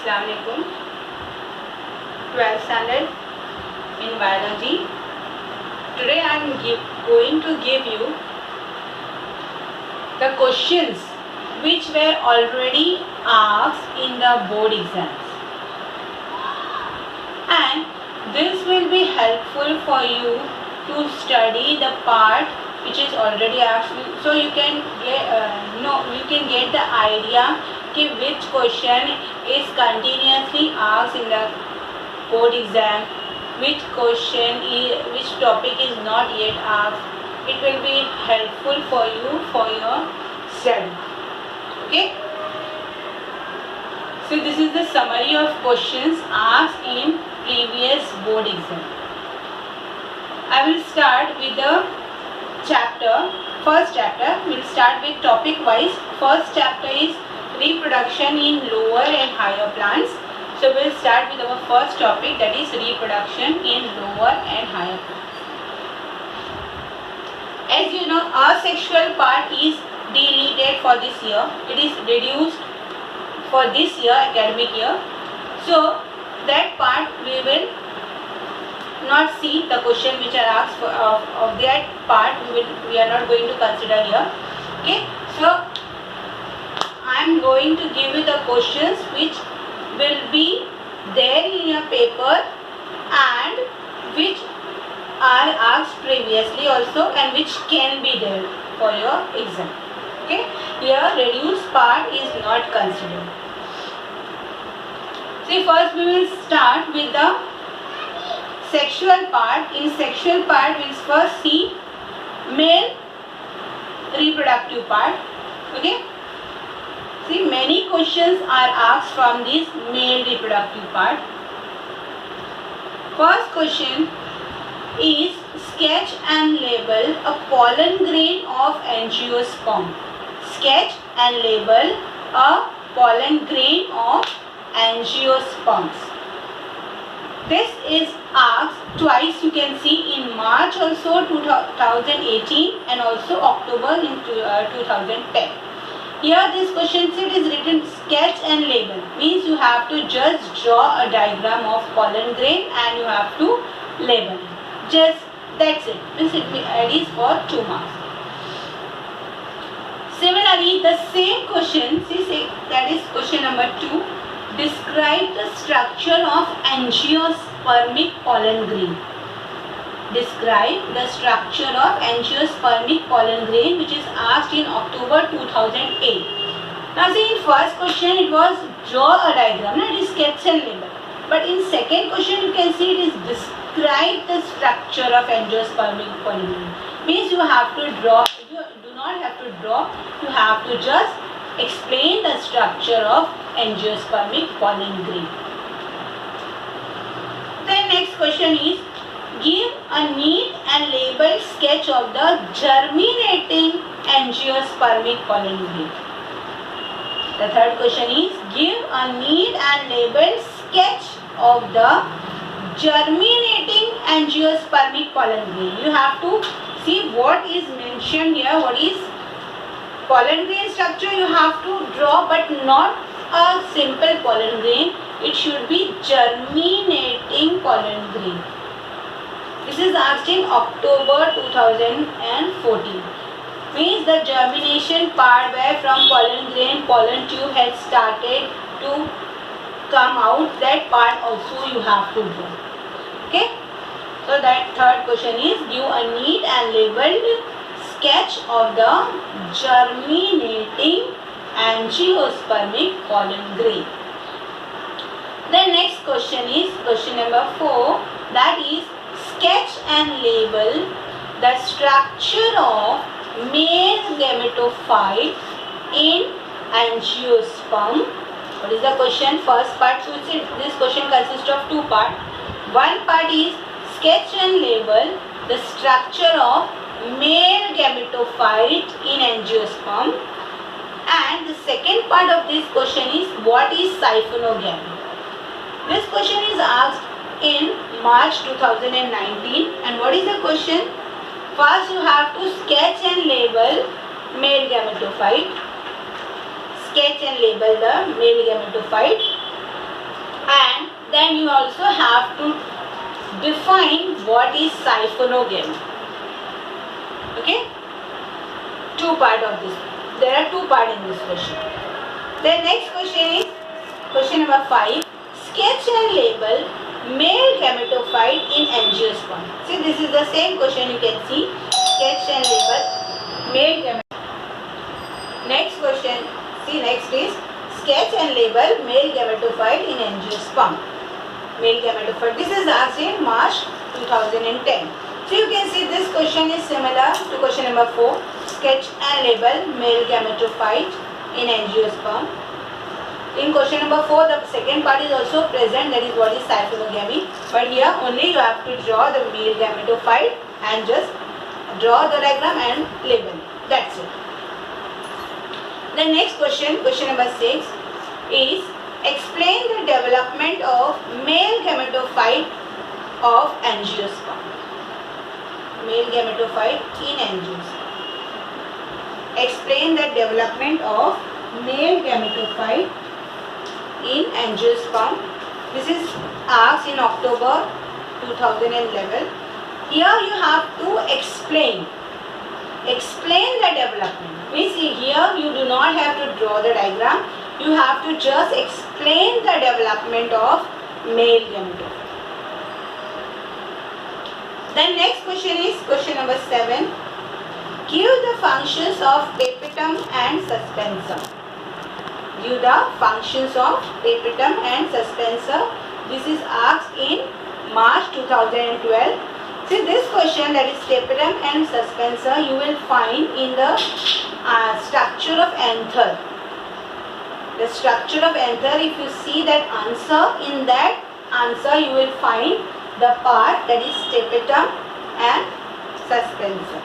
Assalamualaikum. 12th standard in biology. Today I am going to give you the questions which were already asked in the board exams, and this will be helpful for you to study the part which is already asked, so you can get the idea कि which question is continuously asked in the board exam, which topic is not yet asked. It will be helpful for you for your study. Okay, so this is the summary of questions asked in previous board exam. I will start with the first chapter. We will start with topic wise. First chapter is reproduction in lower and higher plants. So we will start with our first topic, that is reproduction in lower and higher plants. As you know, asexual part is deleted for this year. It is reduced for this year, academic year. So that part we will not see. The question which are asked for, of that part we are not going to consider here. Okay, so I am going to give you the questions which will be there in your paper and which are asked previously also and which can be there for your exam. Okay, here reduced part is not considered. See, first we will start with the sexual part. In sexual part we will first see male reproductive part. Okay, see, many questions are asked from this male reproductive part. First question is sketch and label a pollen grain of angiosperm. Sketch and label a pollen grain of angiosperms. This is asked twice. You can see in March also 2018 and also October in 2010. Here this question set is written sketch and label, means you have to just draw a diagram of pollen grain and you have to label it. Just that's it. It is for 2 marks. Similarly, the same question, see, that is question number 2. Describe the structure of angiospermic pollen grain. Describe the structure of angiospermic pollen grain, which is asked in October 2008. Now see, in first question it was draw a diagram, it is sketch and label. But in second question you can see it is describe the structure of angiospermic pollen grain. Means you have to draw, you do not have to draw, you have to just explain the structure of angiospermic pollen grain. Then next question is give a neat and labeled sketch of the germinating angiospermic pollen grain. The third question is give a neat and labeled sketch of the germinating angiospermic pollen grain. You have to see what is mentioned here, what is pollen grain structure you have to draw, but not a simple pollen grain. It should be germinating pollen grain. This is asked in October 2014. Means the germination part where from pollen grain pollen tube has started to come out, that part also you have to draw. Okay, so that third question is give a neat and labeled sketch of the germinating angiospermic pollen grain. The next question is question number 4, that is sketch and label the structure of male gametophyte in angiosperm. What is the question? First part, so this question consists of 2 parts. One part is sketch and label the structure of male gametophyte in angiosperm, and the second part of this question is what is siphonogamete. This question is asked in March 2019, and what is the question? First you have to sketch and label male gametophyte. Sketch and label the male gametophyte. Then you also have to define what is siphonogamy. Okay? Two part of this. There are two parts in this question. The next question is question number 5. Sketch and label male gametophyte in angiosperm. See, this is the same question you can see. Sketch and label male gametophyte. Next question. See, next is sketch and label male gametophyte in angiosperm. Male gametophyte. This is asked in March 2010. So you can see this question is similar to question number 4. Sketch and label male gametophyte in angiosperm. In question number 4, the second part is also present, that is what is siphonogamy. But here only you have to draw the male gametophyte and just draw the diagram and label. That's it. The next question, question number 6, is explain the development of male gametophyte of angiosperm. Male gametophyte in angiosperm. Explain the development of male gametophyte in angiosperm. This is asked in October 2011. Here you have to explain the development. Means here you do not have to draw the diagram. You have to just explain the development of male gametophyte. The next question is question number 7. Give the functions of tapetum and suspensor. Give the functions of tapetum and suspensor. This is asked in March 2012. See, this question, that is tapetum and suspensor, you will find in the structure of anther. The structure of anther, if you see that answer, in that answer you will find the part that is tapetum and suspensor.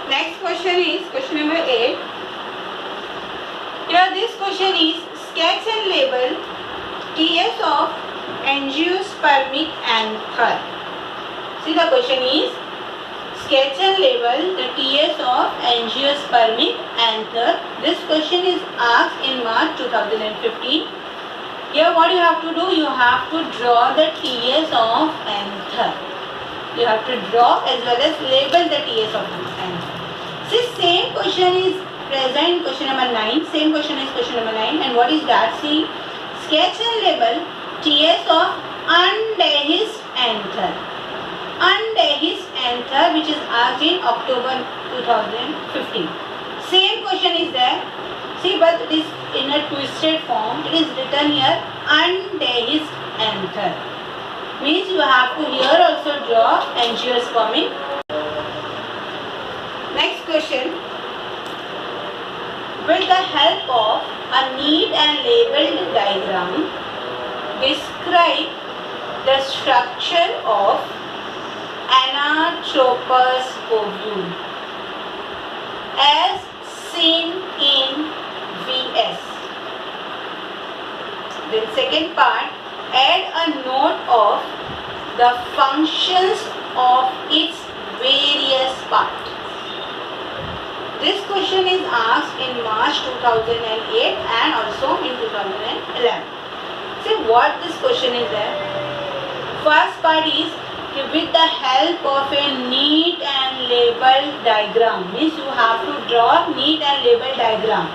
Next question is question number 8. Here this question is sketch and label TS of angiospermic anther. See, the question is sketch and label the TS of angiospermic anther. This question is asked in March 2015. Here what you have to do, you have to draw the TS of anther. You have to draw as well as label the TS of anther. See, same question is present in question number 9. Same question is question number 9. And what is that? See, sketch and label TS of undehisced anther. Undehisced anther, which is asked in October 2015. Same question is there. See, but it is in a twisted form. It is written here undehisced anther. Means you have to here also draw angiospermic. Next question. With the help of a neat and labeled diagram, describe the structure of Anatropous ovule as seen in VS. Then second part, add a note of the functions of its various parts. This question is asked in March 2008 and also in 2011. See what this question is there. First part is with the help of a neat and labeled diagram. Means you have to draw neat and labeled diagram.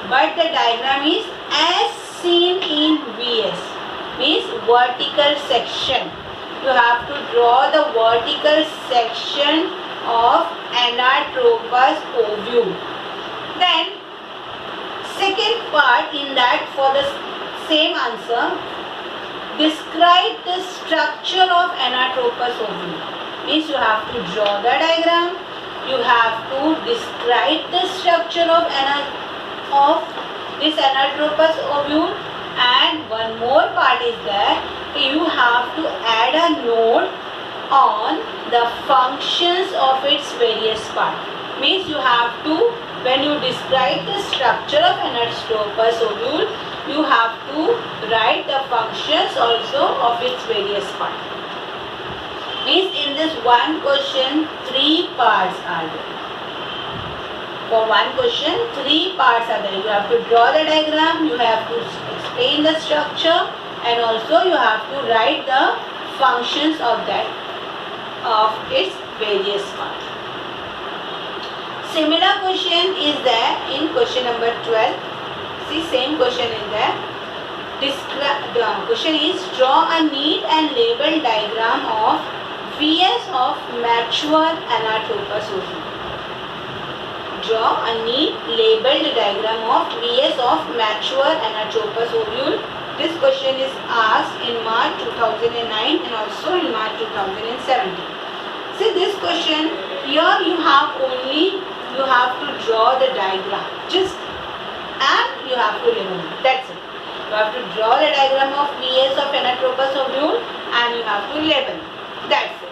But the diagram is as seen in VS. Means vertical section. You have to draw the vertical section of Anatropous ovule. Then second part in that, for the same answer, describe the structure of Anatropous ovule. Means you have to draw the diagram, you have to describe the structure of this Anatropous ovule, and one more part is there. You have to add a note on the functions of its various parts. Means you have to, when you describe the structure of Anatropous ovule, you have to write the functions also of its various parts. Means in this one question, 3 parts are there. For one question, 3 parts are there. You have to draw the diagram, you have to explain the structure, and also you have to write the functions of its various parts. Similar question is there in question number 12. See, same question is there. The question is, draw a neat and labeled diagram of Vs of mature Anatropous ovule. Draw a neat labeled diagram of Vs of mature Anatropous ovule. This question is asked in March 2009 and also in March 2017. See, this question, here you have to draw the diagram, and you have to label it. That's it. You have to draw the diagram of Vs of Anatropous ovule and you have to label it. That's it.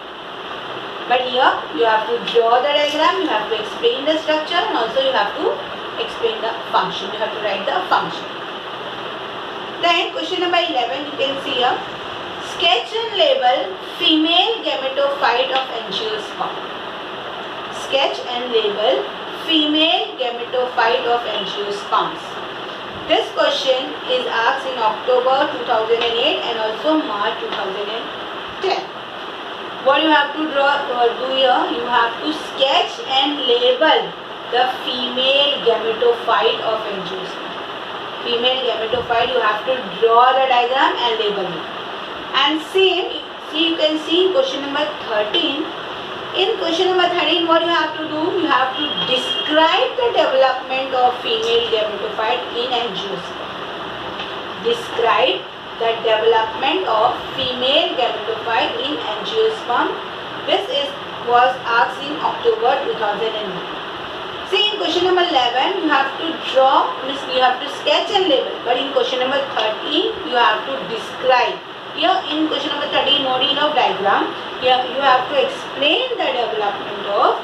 But here you have to draw the diagram, you have to explain the structure, and also you have to explain the function. You have to write the function. Then question number 11, you can see here. Sketch and label female gametophyte of angiosperm. Sketch and label female gametophyte of angiosperms. This question is asked in October 2008 and also March 2010. What you have to do here, you have to sketch and label the female gametophyte of angiosperm. Female gametophyte, you have to draw the diagram and label it. And same, see, you can see question number 13. In question number 13, what you have to do? You have to describe the development of female gametophyte in angiosperm. Describe the development of female gametophyte in angiosperm. This was asked in October 2009. See, in question number 11, you have to draw, means you have to sketch and label. But in question number 13, you have to describe. Here in question number 13, no need of diagram. Here you have to explain the development of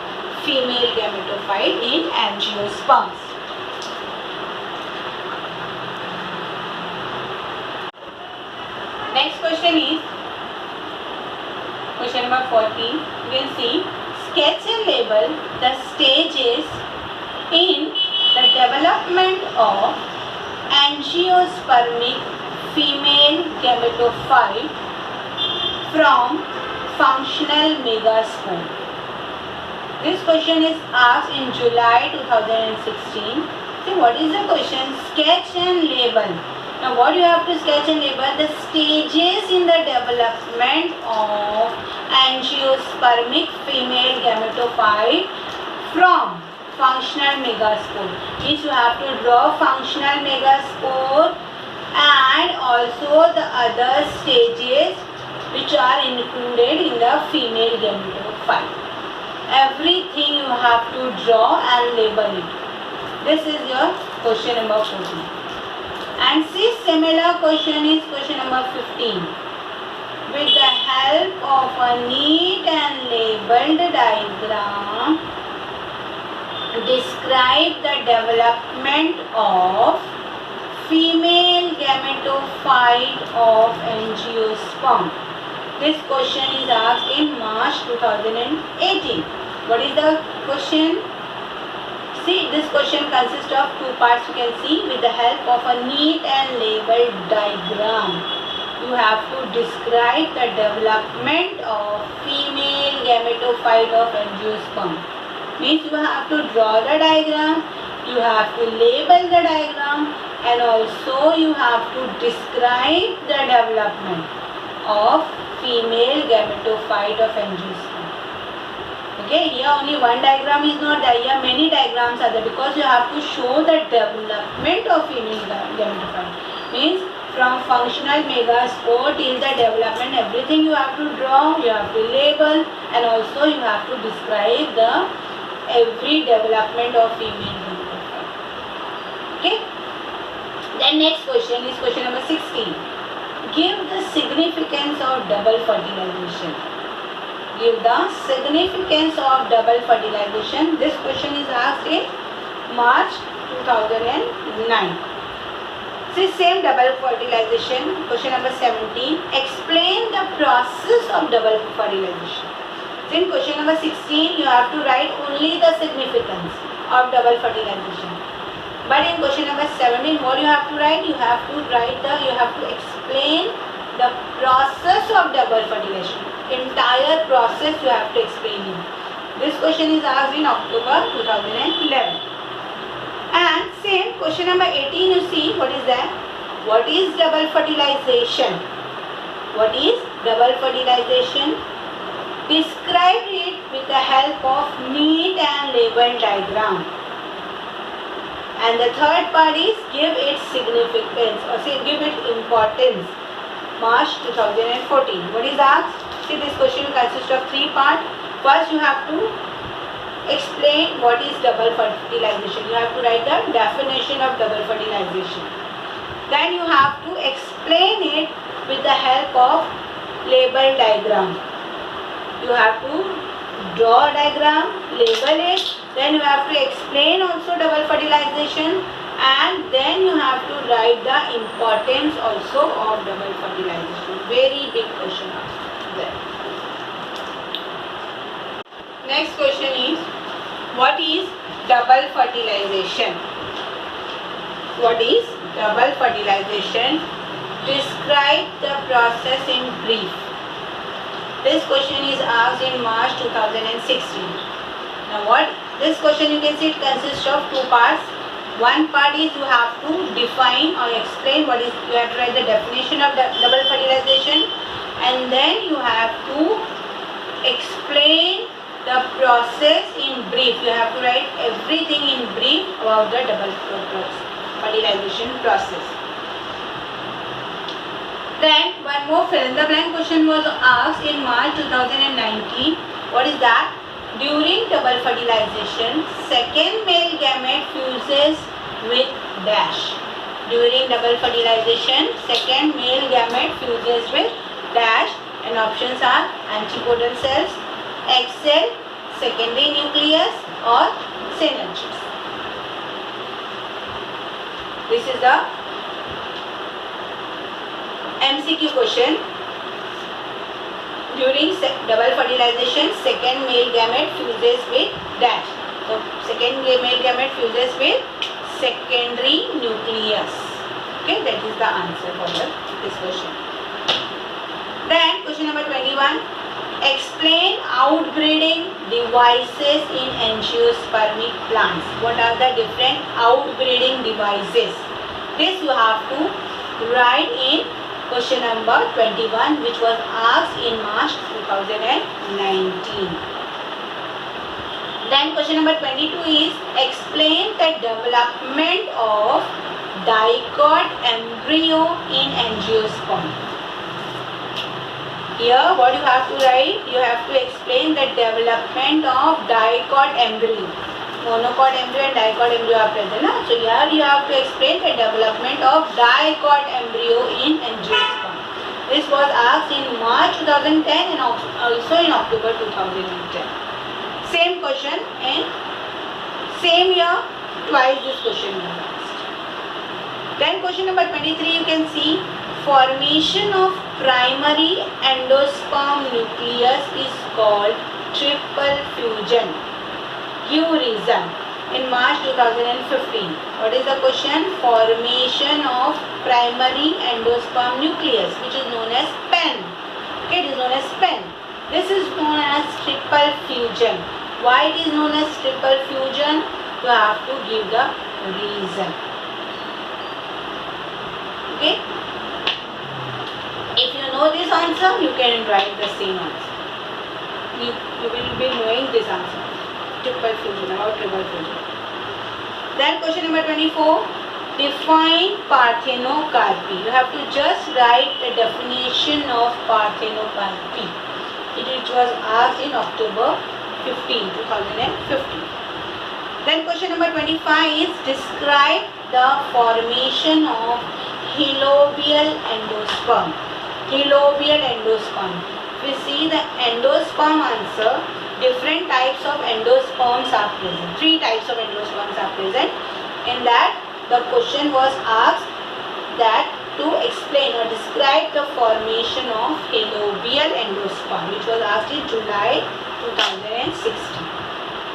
female gametophyte in angiosperms. Next question is question number 14. You can see, sketch and label the stages in the development of angiospermic female gametophyte from functional megaspore. This question is asked in July 2016. See, what is the question? Sketch and label. Now what you have to sketch and label? The stages in the development of angiospermic female gametophyte from functional megaspore. Means you have to draw functional megaspore and also the other stages which are included in the female gametophyte. Everything you have to draw and label it. This is your question number 14. And see, similar question is question number 15. With the help of a neat and labeled diagram, describe the development of female gametophyte of angiosperm. This question is asked in March 2018. What is the question? See, this question consists of 2 parts. You can see, with the help of a neat and labeled diagram, you have to describe the development of female gametophyte of angiosperm. Means you have to draw the diagram, you have to label the diagram, and also you have to describe the development of female gametophyte of angiosperm. Okay, here only one diagram is not there, here many diagrams are there, because you have to show the development of female gametophyte. Means from functional megaspore till the development, everything you have to draw, you have to label, and also you have to describe the every development of female gametophyte. Okay. Then next question is question number 16. Give the significance of double fertilization. Give the significance of double fertilization. This question is asked in March 2009. See, same double fertilization. Question number 17. Explain the process of double fertilization. In question number 16, you have to write only the significance. of double fertilization. But in question number 17, what you have to write? You have to explain the process of double fertilization. Entire process you have to explain it. This question is asked in October 2011. And same question number 18, you see what is that? What is double fertilization? What is double fertilization? Describe it with the help of neat and label diagram. And the third part is give its significance or say give it importance. March 2014. What is asked? See, this question consists of 3 parts. First, you have to explain what is double fertilization. You have to write the definition of double fertilization. Then you have to explain it with the help of label diagram. You have to draw a diagram, label it, then you have to explain also double fertilization, and then you have to write the importance also of double fertilization. Very big question there. Next question is, what is double fertilization? What is double fertilization? Describe the process in brief. This question is asked in March 2016. Now this question, you can see it consists of 2 parts. One part is you have to define or explain what is, you have to write the definition of the double fertilization, and then you have to explain the process in brief. You have to write everything in brief about the double fertilization process. Then one more fill in the blank question was asked in March 2019. What is that? During double fertilization, second male gamete fuses with dash. During double fertilization, second male gamete fuses with dash, and options are antipodal cells, egg cell, secondary nucleus, or synergies. This is the MCQ question. During double fertilization, second male gamete fuses with dash. So, second male gamete fuses with secondary nucleus. Okay, that is the answer for this question. Then, question number 21. Explain outbreeding devices in angiospermic plants. What are the different outbreeding devices? This you have to write in question number 21, which was asked in March 2019. Then question number 22 is explain the development of dicot embryo in angiosperm. Here what you have to write, you have to explain the development of dicot embryo. Monocot embryo and dicot embryo are present. So here you have to explain the development of dicot embryo in angiosperm. This was asked in March 2010 and also in October 2010. Same question in same year, twice this question was asked. Then question number 23, you can see formation of primary endosperm nucleus is called triple fusion. Give reason. In March 2015. What is the question? Formation of primary endosperm nucleus, which is known as PEN. Okay, it is known as PEN. This is known as triple fusion. Why it is known as triple fusion? You have to give the reason. Okay. If you know this answer, you can write the same answer. You will be knowing this answer. Triple fusion, about triple fusion. Then question number 24. Define parthenocarpy. You have to just write the definition of parthenocarpy. It was asked in October 2015. Then question number 25 is describe the formation of halobial endosperm. Halobial endosperm. If we see the endosperm answer, different types of endosperms are present. 3 types of endosperms are present. In that, the question was asked that to explain or describe the formation of halobial endosperm, which was asked in July 2016.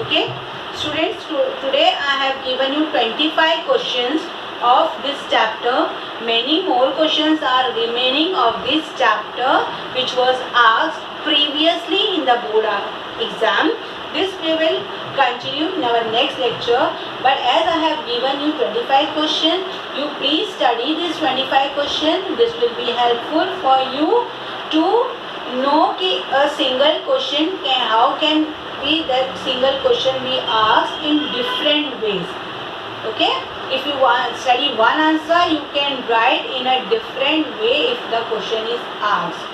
Okay. Students, today I have given you 25 questions of this chapter. Many more questions are remaining of this chapter which was asked previously in the board exam. This we will continue in our next lecture, but as I have given you 25 questions, you please study this 25 questions. This will be helpful for you to know कि a single question can, how can be that single question be asked in different ways. Okay, if you want study one answer, you can write in a different way if the question is asked.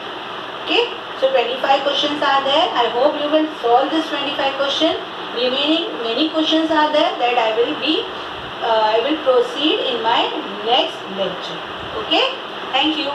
Okay, so 25 questions are there. I hope you will solve this 25 question. Remaining many questions are there that I will proceed in my next lecture. Okay, thank you.